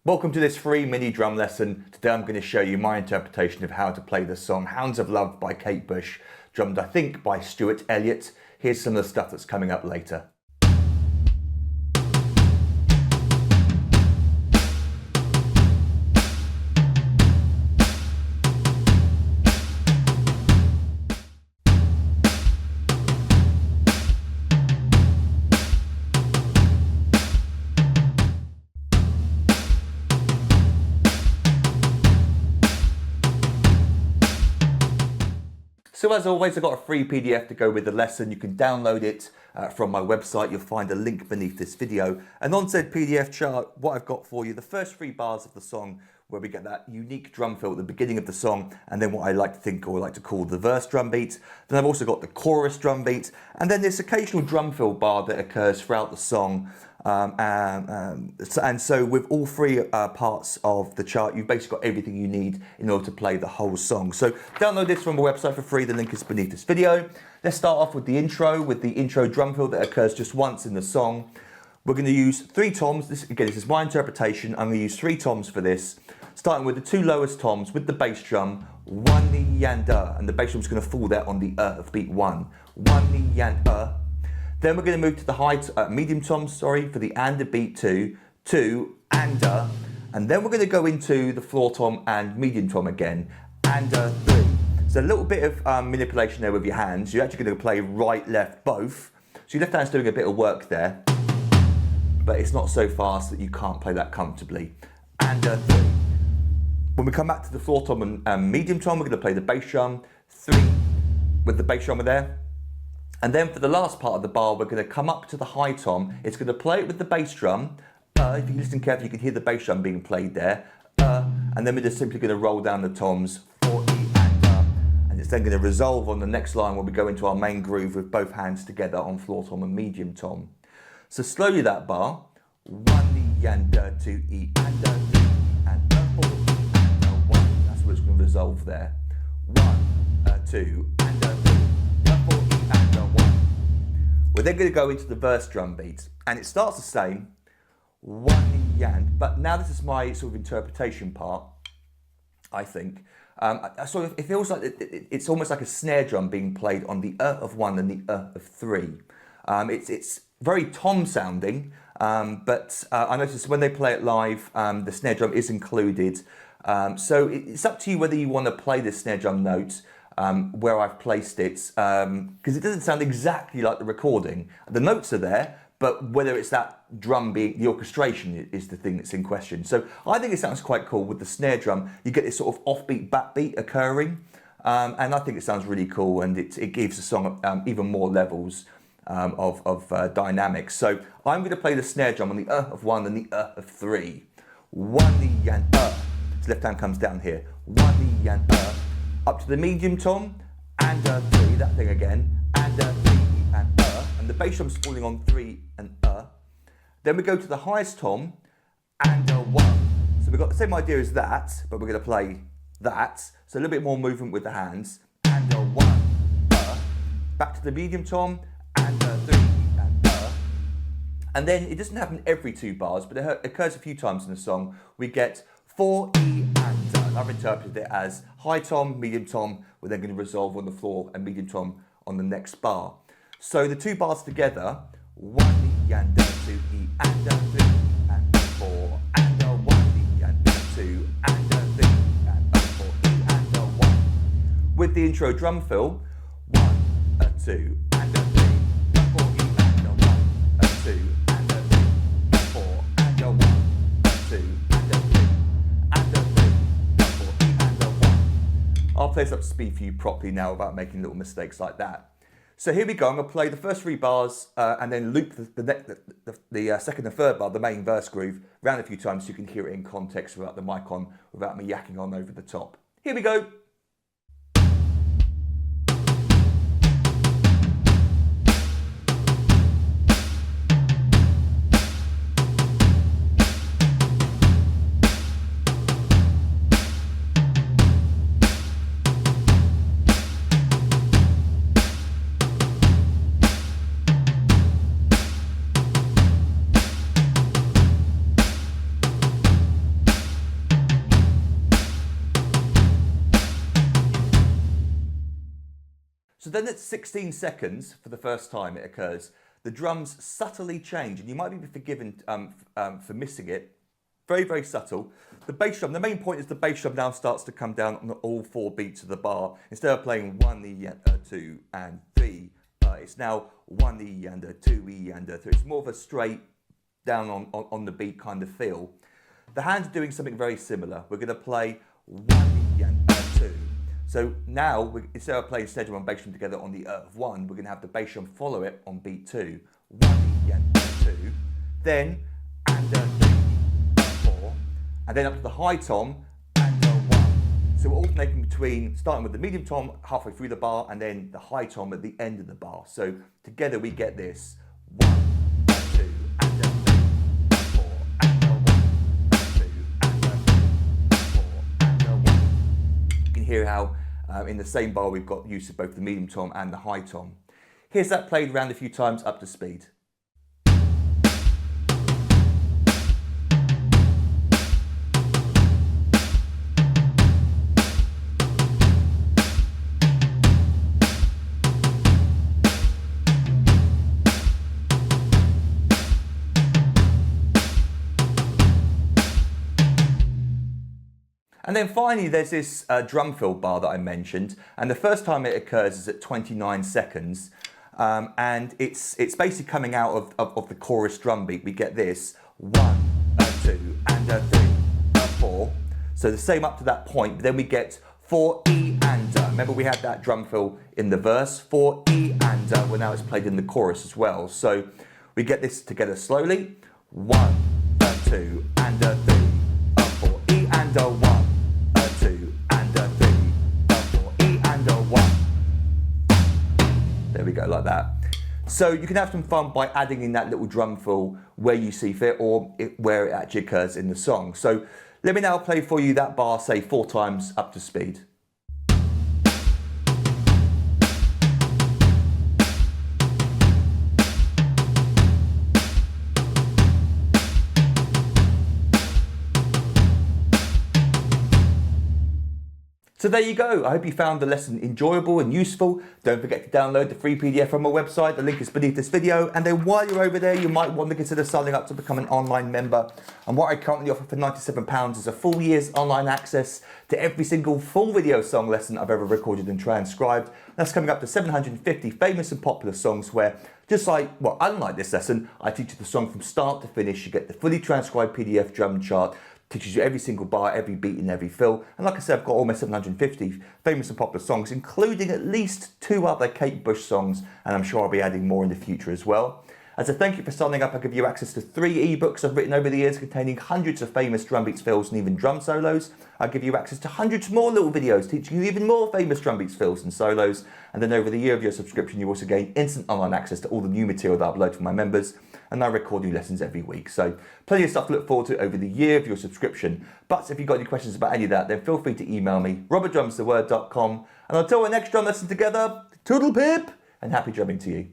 Welcome to this free mini drum lesson. Today I'm going to show you my interpretation of how to play the song Hounds of Love by Kate Bush, drummed I think by Stuart Elliot. Here's some of the stuff that's coming up later. So as always, I've got a free PDF to go with the lesson. You can download it from my website. You'll find a link beneath this video. And on said PDF chart, what I've got for you, the first 3 bars of the song, where we get that unique drum fill at the beginning of the song, and then what I like to think or like to call the verse drum beat. Then I've also got the chorus drum beat, and then this occasional drum fill bar that occurs throughout the song. And so with all 3 parts of the chart, you've basically got everything you need in order to play the whole song. So download this from my website for free. The link is beneath this video. Let's start off with the intro drum fill that occurs just once in the song. We're going to use 3 toms. This is my interpretation. I'm going to use 3 toms for this, starting with the 2 lowest toms with the bass drum, 1 ni and the bass drum's going to fall there on the of beat 1. 1 ni and Then we're going to move to the high medium toms, for the and beat 2, 2 and then we're going to go into the floor tom and medium tom again, and 3. So a little bit of manipulation there with your hands. You're actually going to play right, left, both. So your left hand's doing a bit of work there, but it's not so fast that you can't play that comfortably. And 3. When we come back to the floor tom and medium tom, we're going to play the bass drum, 3 with the bass drummer there. And then for the last part of the bar, we're going to come up to the high tom. It's going to play it with the bass drum. If you listen carefully, you can hear the bass drum being played there. And then we're just simply going to roll down the toms, 4 E and it's then going to resolve on the next line when we go into our main groove with both hands together on floor tom and medium tom. So slowly that bar, 1 E and 2 E and 3 and 4 E and 1. That's where it's going to resolve there. 1, 2 and 3, 4 E and 1. We're then going to go into the verse drum beat, and it starts the same, 1 E and, but now this is my sort of interpretation part, I think. It feels like it's almost like a snare drum being played on the of 1 and the of 3. It's very tom sounding, but I noticed when they play it live, the snare drum is included. So it's up to you whether you want to play the snare drum note where I've placed it, because it doesn't sound exactly like the recording. The notes are there, but whether it's that drum beat, the orchestration is the thing that's in question. So I think it sounds quite cool with the snare drum. You get this sort of offbeat, backbeat occurring, and I think it sounds really cool, and it gives the song even more levels of dynamics. So I'm going to play the snare drum on the of 1 and the of 3. 1 E and So left hand comes down here. 1 E and up to the medium tom and 3, that thing again, and 3 E and the bass drum's falling on 3 and Then we go to the highest tom and 1. So we've got the same idea as that, but we're going to play that. So a little bit more movement with the hands, and 1 back to the medium tom and 3 and then it doesn't happen every 2 bars, but it occurs a few times in the song. We get 4 E and I've interpreted it as high tom, medium tom. We're then going to resolve on the floor and medium tom on the next bar. So the 2 bars together, 1 E and 2 E and 3 and 4 and 1 E and 2 and 3 and 4 E and 1. With the intro drum fill, 1, 2 and 3, 4 E and 1, 2 and 3, 4 and 1, 2 and 3 and 3, 4 E and 1. I'll play this up to speed for you properly now without making little mistakes like that. So here we go. I'm going to play the first 3 bars and then loop the second and third bar, the main verse groove, around a few times so you can hear it in context without the mic on, without me yakking on over the top. Here we go. then at 16 seconds, for the first time it occurs, the drums subtly change, and you might be forgiven for missing it. Very, very subtle. The bass drum, the main point is the bass drum now starts to come down on all 4 beats of the bar. Instead of playing 1 E, 2 and 3, it's now 1 E and a 2 E and a 3. It's more of a straight down on the beat kind of feel. The Hounds are doing something very similar. We're going to play 1 E and a 2. So now, instead of playing snare drum and bass drum together on the of 1, we're going to have the bass drum follow it on beat 2. 1 E and a 2, then and a 3. And then up to the high tom and a 1. So we're alternating between starting with the medium tom halfway through the bar and then the high tom at the end of the bar. So together we get this 1, 2, and a 3, 4, and a 1, 2, and a 3, 4, and a 1. You can hear how in the same bar we've got use of both the medium tom and the high tom. Here's that played around a few times up to speed. And then finally, there's this drum fill bar that I mentioned, and the first time it occurs is at 29 seconds, and it's basically coming out of the chorus drum beat. We get this 1, a 2, and a 3, a 4. So the same up to that point, but then we get 4 E and a. Remember we had that drum fill in the verse, 4 E and a. Well, now it's played in the chorus as well. So we get this together slowly, 1, a 2, and a 3, a 4, E and a 1. There we go, like that. So you can have some fun by adding in that little drum fill where you see fit or where it actually occurs in the song. So let me now play for you that bar, say 4 times up to speed. So there you go. I hope you found the lesson enjoyable and useful. Don't forget to download the free PDF from my website. The link is beneath this video. And then while you're over there, you might want to consider signing up to become an online member. And what I currently offer for £97 is a full year's online access to every single full video song lesson I've ever recorded and transcribed. That's coming up to 750 famous and popular songs where, just like, well, unlike this lesson, I teach you the song from start to finish. You get the fully transcribed PDF drum chart, teaches you every single bar, every beat and every fill. And like I said, I've got almost 750 famous and popular songs, including at least 2 other Kate Bush songs, and I'm sure I'll be adding more in the future as well. As a thank you for signing up, I give you access to 3 ebooks I've written over the years containing hundreds of famous drum beats, fills and even drum solos. I give you access to hundreds more little videos teaching you even more famous drum beats, fills and solos. And then over the year of your subscription, you also gain instant online access to all the new material that I upload for my members. And I record new lessons every week. So plenty of stuff to look forward to over the year of your subscription. But if you've got any questions about any of that, then feel free to email me, robert@drumstheword.com. And until our next drum lesson together, toodle pip and happy drumming to you.